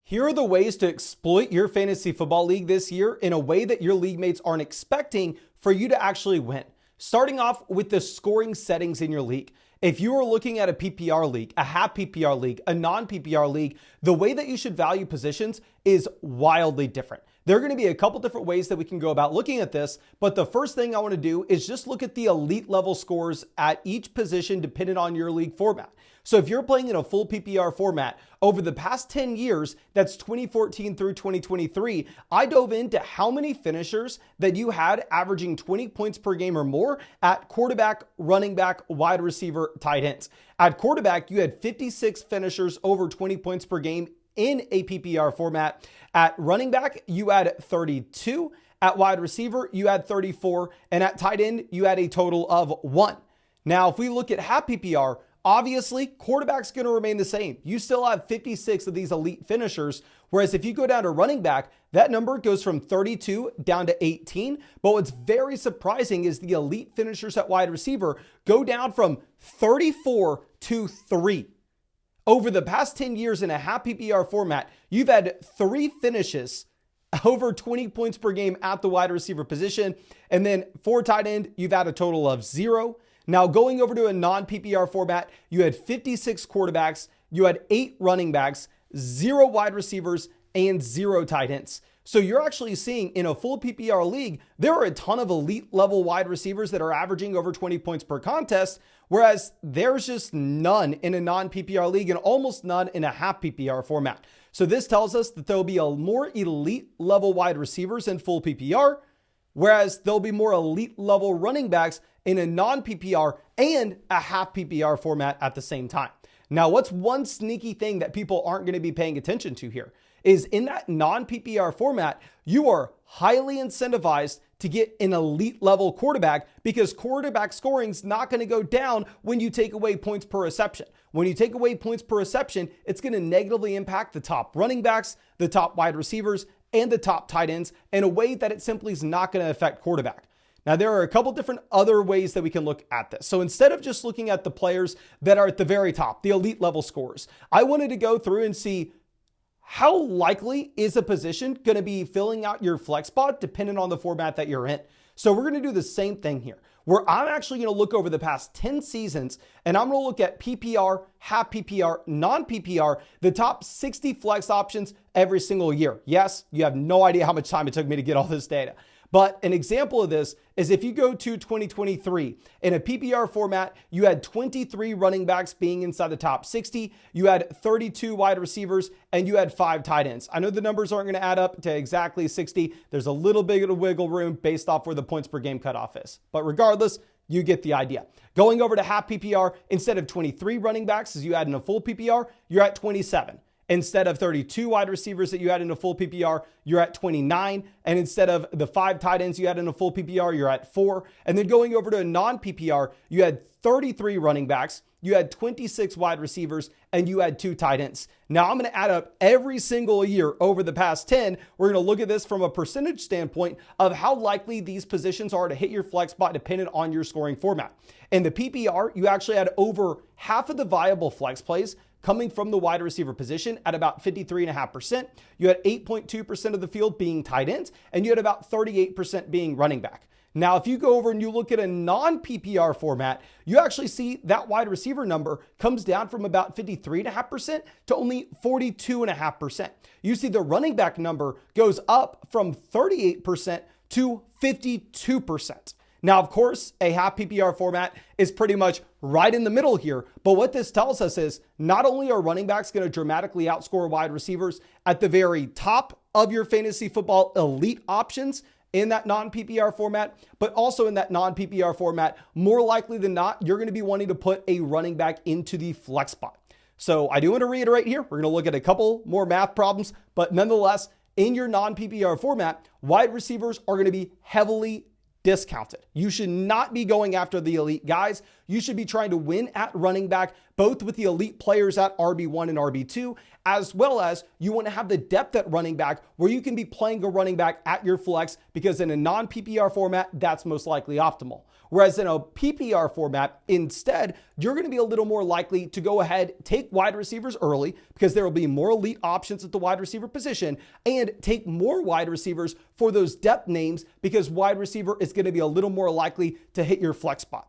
Here are the ways to exploit your fantasy football league this year in a way that your league mates aren't expecting for you to actually win. Starting off with the scoring settings in your league. If you are looking at a PPR league, a half PPR league, a non-PPR league, the way that you should value positions is wildly different. There are going to be a couple different ways that we can go about looking at this, but the first thing I want to do is just look at the elite level scores at each position depending on your league format. So if you're playing in a full PPR format, over the past 10 years, that's 2014 through 2023, I dove into how many finishers that you had averaging 20 points per game or more at quarterback, running back, wide receiver, tight ends. At quarterback, you had 56 finishers over 20 points per game in a PPR format. At running back, you had 32. At wide receiver, you had 34. And at tight end, you had a total of 1. Now, if we look at half PPR, obviously, quarterback's going to remain the same. You still have 56 of these elite finishers, whereas if you go down to running back, that number goes from 32 down to 18. But what's very surprising is the elite finishers at wide receiver go down from 34 to 3. Over the past 10 years in a half PPR format, you've had 3 finishes over 20 points per game at the wide receiver position. And then for tight end, you've had a total of 0. Now, going over to a non-PPR format, you had 56 quarterbacks, you had 8 running backs, 0 wide receivers, and 0 tight ends. So you're actually seeing in a full PPR league, there are a ton of elite level wide receivers that are averaging over 20 points per contest, whereas there's just none in a non-PPR league and almost none in a half PPR format. So this tells us that there'll be a more elite level wide receivers in full PPR, whereas there'll be more elite level running backs in a non-PPR and a half PPR format at the same time. Now, what's one sneaky thing that people aren't going to be paying attention to here is in that non-PPR format, you are highly incentivized to get an elite level quarterback because quarterback scoring is not going to go down when you take away points per reception. When you take away points per reception, it's going to negatively impact the top running backs, the top wide receivers, and the top tight ends in a way that it simply is not going to affect quarterback. Now, there are a couple different other ways that we can look at this. So instead of just looking at the players that are at the very top, the elite level scorers, I wanted to go through and see how likely is a position going to be filling out your flex spot depending on the format that you're in. So we're going to do the same thing here, where I'm actually going to look over the past 10 seasons and I'm going to look at PPR, half PPR, non-PPR, the top 60 flex options every single year. Yes, you have no idea how much time it took me to get all this data. But an example of this is if you go to 2023, in a PPR format, you had 23 running backs being inside the top 60, you had 32 wide receivers, and you had 5 tight ends. I know the numbers aren't going to add up to exactly 60. There's a little bit of wiggle room based off where the points per game cutoff is. But regardless, you get the idea. Going over to half PPR, instead of 23 running backs as you had in a full PPR, you're at 27. Instead of 32 wide receivers that you had in a full PPR, you're at 29. And instead of the 5 tight ends you had in a full PPR, you're at 4. And then going over to a non-PPR, you had 33 running backs, you had 26 wide receivers, and you had 2 tight ends. Now I'm going to add up every single year over the past 10. We're going to look at this from a percentage standpoint of how likely these positions are to hit your flex spot dependent on your scoring format. In the PPR, you actually had over half of the viable flex plays coming from the wide receiver position at about 53.5%. You had 8.2% of the field being tight ends, and you had about 38% being running back. Now, if you go over and you look at a non-PPR format, you actually see that wide receiver number comes down from about 53.5% to only 42.5%. You see the running back number goes up from 38% to 52%. Now, of course, a half PPR format is pretty much right in the middle here. But what this tells us is not only are running backs going to dramatically outscore wide receivers at the very top of your fantasy football elite options in that non-PPR format, but also in that non-PPR format, more likely than not, you're going to be wanting to put a running back into the flex spot. So I do want to reiterate here, we're going to look at a couple more math problems, but nonetheless, in your non-PPR format, wide receivers are going to be heavily discounted. You should not be going after the elite guys. You should be trying to win at running back both with the elite players at RB1 and RB2, as well as you want to have the depth at running back where you can be playing a running back at your flex, because in a non-PPR format, that's most likely optimal. Whereas in a PPR format, instead, you're going to be a little more likely to go ahead, take wide receivers early because there will be more elite options at the wide receiver position, and take more wide receivers for those depth names because wide receiver is going to be a little more likely to hit your flex spot.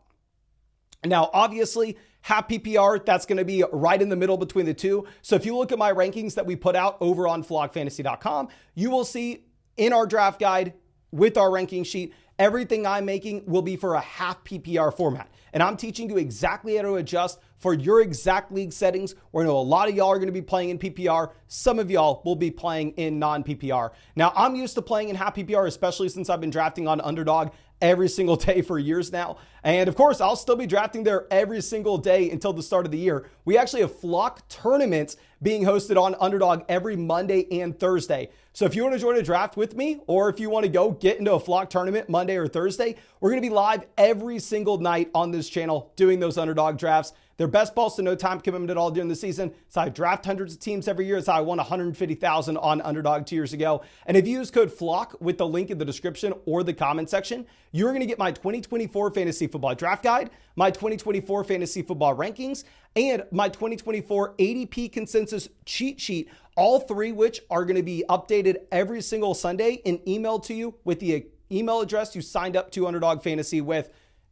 Now, obviously, half PPR, that's going to be right in the middle between the two. So if you look at my rankings that we put out over on flogfantasy.com, you will see in our draft guide with our ranking sheet, everything I'm making will be for a half PPR format. And I'm teaching you exactly how to adjust for your exact league settings, where I know a lot of y'all are going to be playing in PPR. Some of y'all will be playing in non-PPR. Now, I'm used to playing in half PPR, especially since I've been drafting on Underdog every single day for years now. And of course, I'll still be drafting there every single day until the start of the year. We actually have flock tournaments being hosted on Underdog every Monday and Thursday. So if you want to join a draft with me, or if you want to go get into a flock tournament Monday or Thursday, we're going to be live every single night on this channel doing those Underdog drafts. They're best balls to no time commitment at all during the season. So I draft hundreds of teams every year. It's how I won $150,000 on Underdog 2 years ago. And if you use code FLOCK with the link in the description or the comment section, you're going to get my 2024 Fantasy Football Draft Guide, my 2024 Fantasy Football Rankings, and my 2024 ADP Consensus Cheat Sheet, all three which are going to be updated every single Sunday and emailed to you with the email address you signed up to Underdog Fantasy with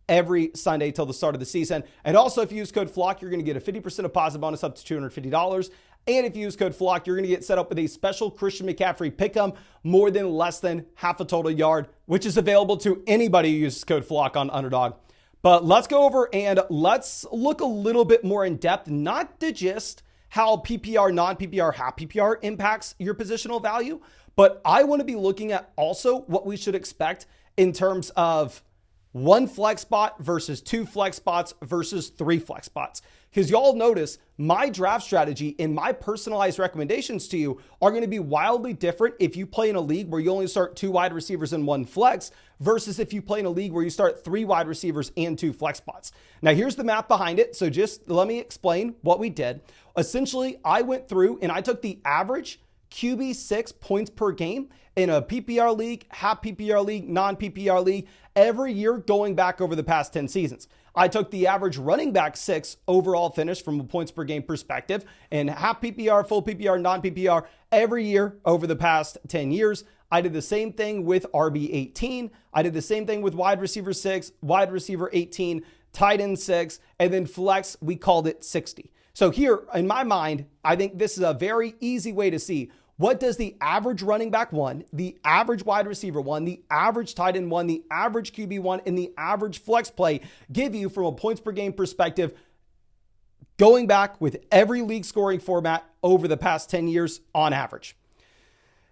every Sunday till the start of the season. And also, if you use code FLOCK, you're going to get a 50% deposit bonus up to $250. And if you use code FLOCK, you're going to get set up with a special Christian McCaffrey pick'em, more than less than half a total yard, which is available to anybody who uses code FLOCK on Underdog. But let's go over and let's look a little bit more in depth, not to just how PPR, non-PPR, half PPR impacts your positional value, but I want to be looking at also what we should expect in terms of one flex spot versus two flex spots versus three flex spots. Because y'all notice my draft strategy and my personalized recommendations to you are going to be wildly different if you play in a league where you only start two wide receivers and one flex versus if you play in a league where you start three wide receivers and two flex spots. Now, here's the math behind it. So just let me explain what we did. Essentially, I went through and I took the average QB6 points per game in a PPR league, half PPR league, non-PPR league, every year going back over the past 10 seasons. I took the average running back 6 overall finish from a points per game perspective and half PPR, full PPR, non-PPR every year over the past 10 years. I did the same thing with RB18. I did the same thing with wide receiver 6, wide receiver 18, tight end 6, and then flex, we called it 60. So here, in my mind, I think this is a very easy way to see what does the average running back 1, the average wide receiver 1, the average tight end 1, the average QB 1, and the average flex play give you from a points per game perspective, going back with every league scoring format over the past 10 years on average.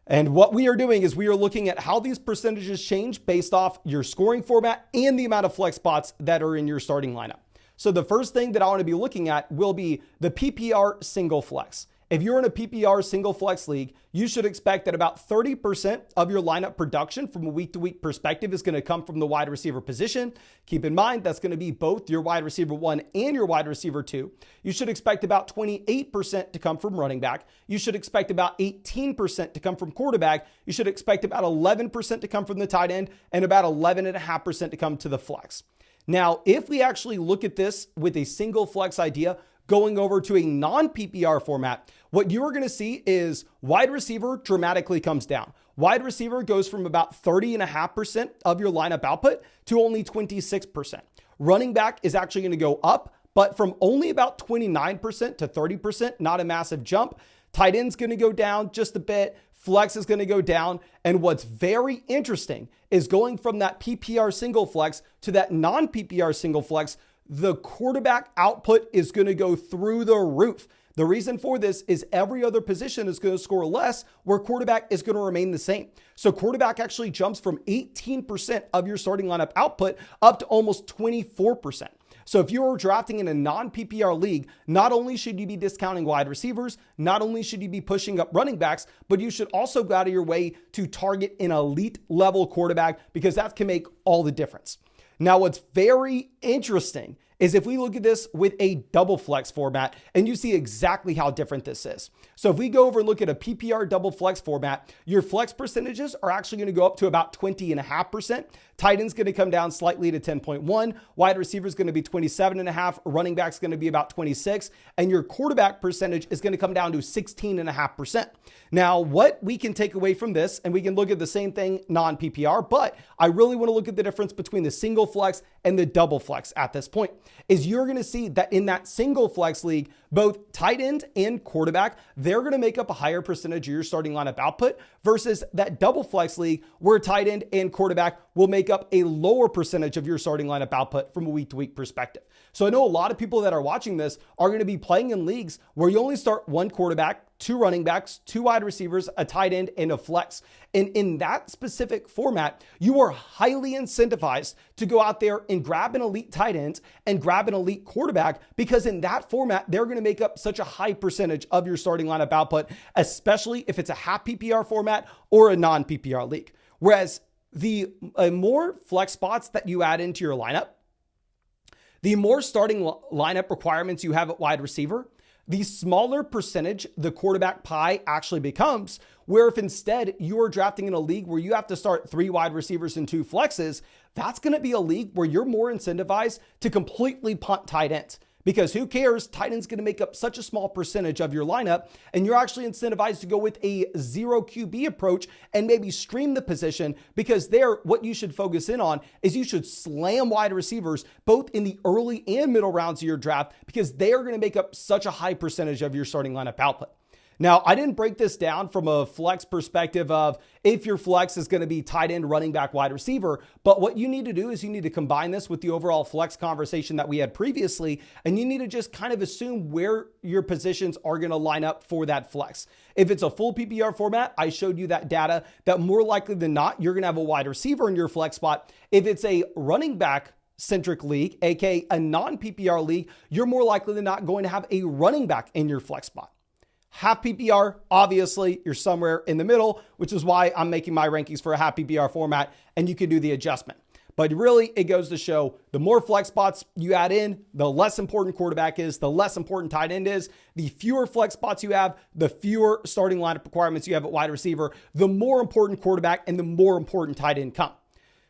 And what we are doing is we are looking at how these percentages change based off your scoring format and the amount of flex spots that are in your starting lineup. So the first thing that I want to be looking at will be the PPR single flex. If you're in a PPR single flex league, you should expect that about 30% of your lineup production from a week-to-week perspective is going to come from the wide receiver position. Keep in mind, that's going to be both your wide receiver 1 and your wide receiver 2. You should expect about 28% to come from running back. You should expect about 18% to come from quarterback. You should expect about 11% to come from the tight end and about 11.5% to come to the flex. Now, if we actually look at this with a single flex idea, going over to a non-PPR format, what you are going to see is wide receiver dramatically comes down. Wide receiver goes from about 30.5% of your lineup output to only 26%. Running back is actually going to go up, but from only about 29% to 30%, not a massive jump. Tight end's going to go down just a bit. Flex is going to go down. And what's very interesting is going from that PPR single flex to that non-PPR single flex, the quarterback output is going to go through the roof. The reason for this is every other position is going to score less, where quarterback is going to remain the same. So quarterback actually jumps from 18% of your starting lineup output up to almost 24%. So if you're drafting in a non-PPR league, not only should you be discounting wide receivers, not only should you be pushing up running backs, but you should also go out of your way to target an elite level quarterback, because that can make all the difference. Now, what's very interesting is if we look at this with a double flex format, and you see exactly how different this is. So if we go over and look at a PPR double flex format, your flex percentages are actually going to go up to about 20.5%. Tight end's going to come down slightly to 10.1. Wide receiver is going to be 27.5. Running back's going to be about 26. And your quarterback percentage is going to come down to 16.5%. Now, what we can take away from this, and we can look at the same thing non-PPR, but I really want to look at the difference between the single flex and the double flex at this point, is you're going to see that in that single flex league, both tight end and quarterback, they're going to make up a higher percentage of your starting lineup output versus that double flex league where tight end and quarterback will make up a lower percentage of your starting lineup output from a week-to-week perspective. So I know a lot of people that are watching this are going to be playing in leagues where you only start one quarterback, two running backs, two wide receivers, a tight end, and a flex. And in that specific format, you are highly incentivized to go out there and grab an elite tight end and grab an elite quarterback, because in that format, they're going to make up such a high percentage of your starting lineup output, especially if it's a half PPR format or a non-PPR league. Whereas the more flex spots that you add into your lineup, the more starting lineup requirements you have at wide receiver, the smaller percentage the quarterback pie actually becomes, where if instead you're drafting in a league where you have to start 3 wide receivers and 2 flexes, that's going to be a league where you're more incentivized to completely punt tight ends. Because who cares? Tight end's going to make up such a small percentage of your lineup, and you're actually incentivized to go with a 0 QB approach and maybe stream the position, because there, what you should focus in on is you should slam wide receivers both in the early and middle rounds of your draft, because they are going to make up such a high percentage of your starting lineup output. Now, I didn't break this down from a flex perspective of if your flex is going to be tight end, running back, wide receiver, but what you need to do is you need to combine this with the overall flex conversation that we had previously, and you need to just kind of assume where your positions are going to line up for that flex. If it's a full PPR format, I showed you that data that more likely than not, you're going to have a wide receiver in your flex spot. If it's a running back centric league, aka a non-PPR league, you're more likely than not going to have a running back in your flex spot. Half PPR, obviously, you're somewhere in the middle, which is why I'm making my rankings for a half PPR format, and you can do the adjustment. But really, it goes to show the more flex spots you add in, the less important quarterback is, the less important tight end is. The fewer flex spots you have, the fewer starting lineup requirements you have at wide receiver, the more important quarterback and the more important tight end come.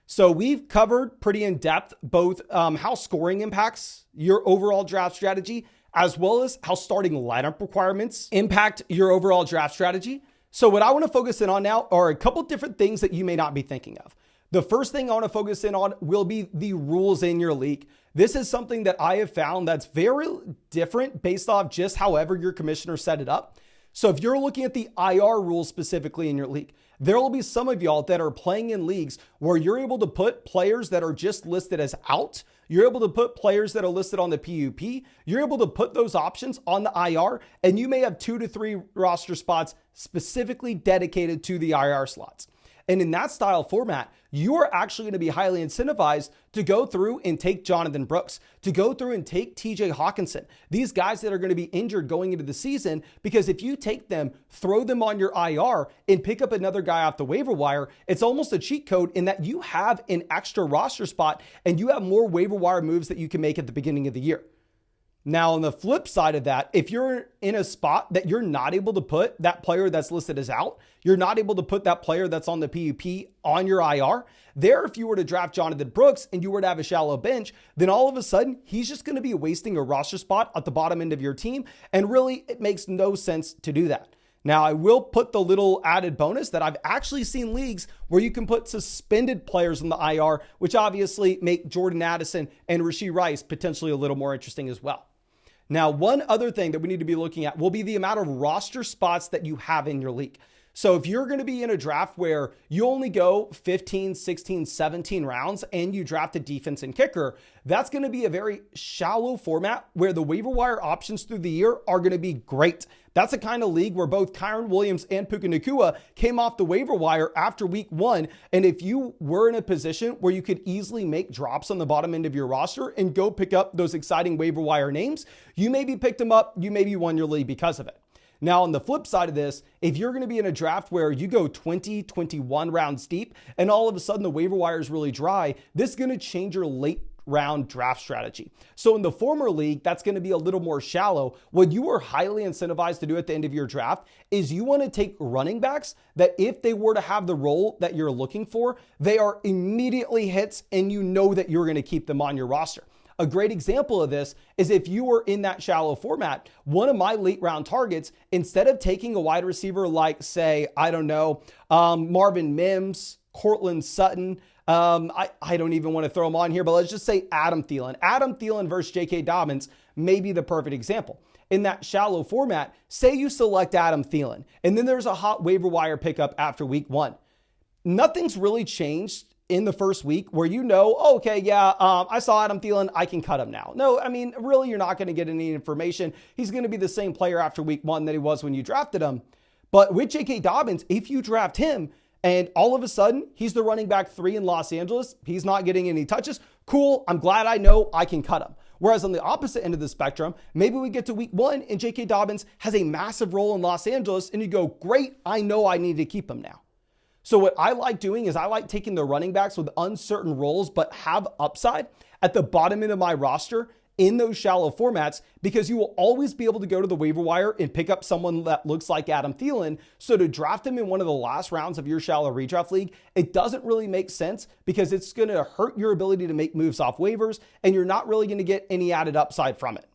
So we've covered pretty in depth both how scoring impacts your overall draft strategy, as well as how starting lineup requirements impact your overall draft strategy. So what I want to focus in on now are a couple different things that you may not be thinking of. The first thing I want to focus in on will be the rules in your league. This is something that I have found that's very different based off just however your commissioner set it up. So if you're looking at the IR rules specifically in your league, there will be some of y'all that are playing in leagues where you're able to put players that are just listed as out. You're able to put players that are listed on the PUP. You're able to put those options on the IR, and you may have 2 to 3 roster spots specifically dedicated to the IR slots. And in that style format, you are actually going to be highly incentivized to go through and take Jonathan Brooks, to go through and take TJ Hawkinson, these guys that are going to be injured going into the season, because if you take them, throw them on your IR and pick up another guy off the waiver wire, it's almost a cheat code in that you have an extra roster spot and you have more waiver wire moves that you can make at the beginning of the year. Now, on the flip side of that, if you're in a spot that you're not able to put that player that's listed as out, you're not able to put that player that's on the PUP on your IR, there, if you were to draft Jonathan Brooks and you were to have a shallow bench, then all of a sudden, he's just going to be wasting a roster spot at the bottom end of your team. And really, it makes no sense to do that. Now, I will put the little added bonus that I've actually seen leagues where you can put suspended players in the IR, which obviously make Jordan Addison and Rashee Rice potentially a little more interesting as well. Now, one other thing that we need to be looking at will be the amount of roster spots that you have in your league. So if you're going to be in a draft where you only go 15, 16, 17 rounds and you draft a defense and kicker, that's going to be a very shallow format where the waiver wire options through the year are going to be great. That's a kind of league where both Kyron Williams and Puka Nacua came off the waiver wire after week 1. And if you were in a position where you could easily make drops on the bottom end of your roster and go pick up those exciting waiver wire names, you maybe picked them up, you maybe won your league because of it. Now, on the flip side of this, if you're going to be in a draft where you go 20, 21 rounds deep, and all of a sudden the waiver wire is really dry, this is going to change your late round draft strategy. So in the former league, that's going to be a little more shallow. What you are highly incentivized to do at the end of your draft is you want to take running backs that if they were to have the role that you're looking for, they are immediately hits and you know that you're going to keep them on your roster. A great example of this is if you were in that shallow format, one of my late round targets, instead of taking a wide receiver like, say, I don't know, Marvin Mims, Cortland Sutton, I don't even want to throw him on here, but let's just say Adam Thielen. Adam Thielen versus J.K. Dobbins may be the perfect example. In that shallow format, say you select Adam Thielen, and then there's a hot waiver wire pickup after week 1. Nothing's really changed in the first week where you know, oh, okay, yeah, I saw Adam Thielen, I can cut him now. No, I mean, really, you're not going to get any information. He's going to be the same player after week 1 that he was when you drafted him. But with J.K. Dobbins, if you draft him and all of a sudden he's the running back 3 in Los Angeles, he's not getting any touches, cool, I'm glad I know I can cut him. Whereas on the opposite end of the spectrum, maybe we get to week 1 and J.K. Dobbins has a massive role in Los Angeles and you go, great, I know I need to keep him now. So what I like doing is I like taking the running backs with uncertain roles but have upside at the bottom end of my roster in those shallow formats, because you will always be able to go to the waiver wire and pick up someone that looks like Adam Thielen. So to draft him in one of the last rounds of your shallow redraft league, it doesn't really make sense because it's going to hurt your ability to make moves off waivers and you're not really going to get any added upside from it.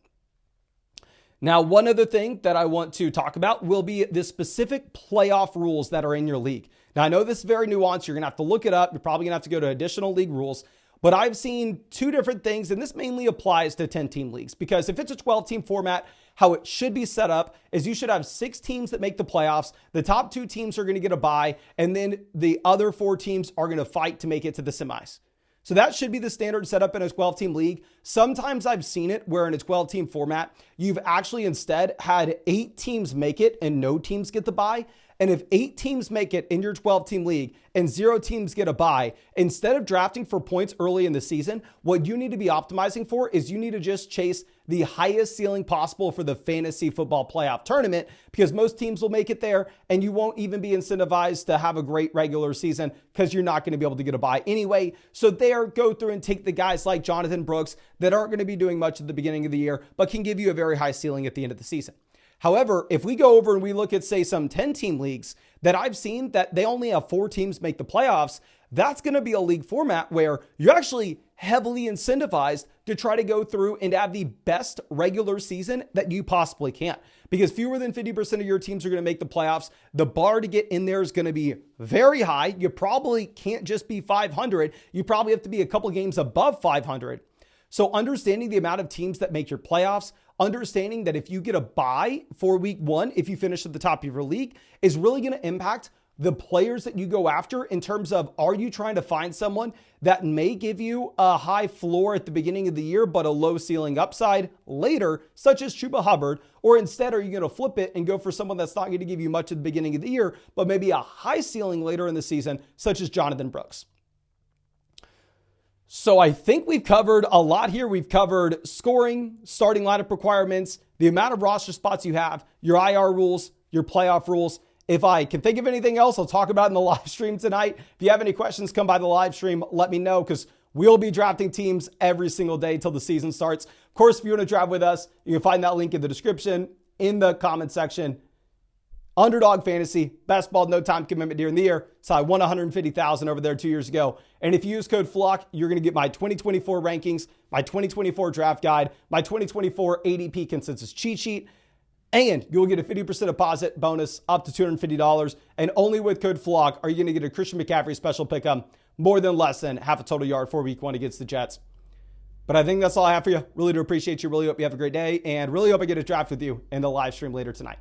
Now, one other thing that I want to talk about will be the specific playoff rules that are in your league. Now, I know this is very nuanced. You're going to have to look it up. You're probably going to have to go to additional league rules. But I've seen 2 different things, and this mainly applies to 10-team leagues. Because if it's a 12-team format, how it should be set up is you should have 6 teams that make the playoffs. The top 2 teams are going to get a bye, and then the other 4 teams are going to fight to make it to the semis. So that should be the standard setup in a 12-team league. Sometimes I've seen it where in a 12-team format, you've actually instead had 8 teams make it and no teams get the bye. And if 8 teams make it in your 12-team league and 0 teams get a bye, instead of drafting for points early in the season, what you need to be optimizing for is you need to just chase the highest ceiling possible for the fantasy football playoff tournament, because most teams will make it there and you won't even be incentivized to have a great regular season because you're not going to be able to get a bye anyway. So there, go through and take the guys like Jonathan Brooks that aren't going to be doing much at the beginning of the year, but can give you a very high ceiling at the end of the season. However, if we go over and we look at, say, some 10-team leagues that I've seen that they only have 4 teams make the playoffs, that's going to be a league format where you're actually heavily incentivized to try to go through and have the best regular season that you possibly can. Because fewer than 50% of your teams are going to make the playoffs. The bar to get in there is going to be very high. You probably can't just be 500. You probably have to be a couple games above 500. So understanding the amount of teams that make your playoffs, understanding that if you get a bye for week 1, if you finish at the top of your league, is really going to impact the players that you go after in terms of, are you trying to find someone that may give you a high floor at the beginning of the year, but a low ceiling upside later, such as Chuba Hubbard, or instead are you going to flip it and go for someone that's not going to give you much at the beginning of the year, but maybe a high ceiling later in the season, such as Jonathan Brooks. So I think we've covered a lot here. We've covered scoring, starting lineup requirements, the amount of roster spots you have, your IR rules, your playoff rules. If I can think of anything else, I'll talk about it in the live stream tonight. If you have any questions, come by the live stream. Let me know, because we'll be drafting teams every single day till the season starts. Of course, if you want to draft with us, you can find that link in the description, in the comment section. Underdog Fantasy, best ball, no time commitment during the year. So I won $150,000 over there 2 years ago. And if you use code FLOCK, you're going to get my 2024 rankings, my 2024 draft guide, my 2024 ADP consensus cheat sheet, and you'll get a 50% deposit bonus up to $250. And only with code FLOCK are you going to get a Christian McCaffrey special pick-up, more than less than half a total yard for week 1 against the Jets. But I think that's all I have for you. Really do appreciate you. Really hope you have a great day, and really hope I get a draft with you in the live stream later tonight.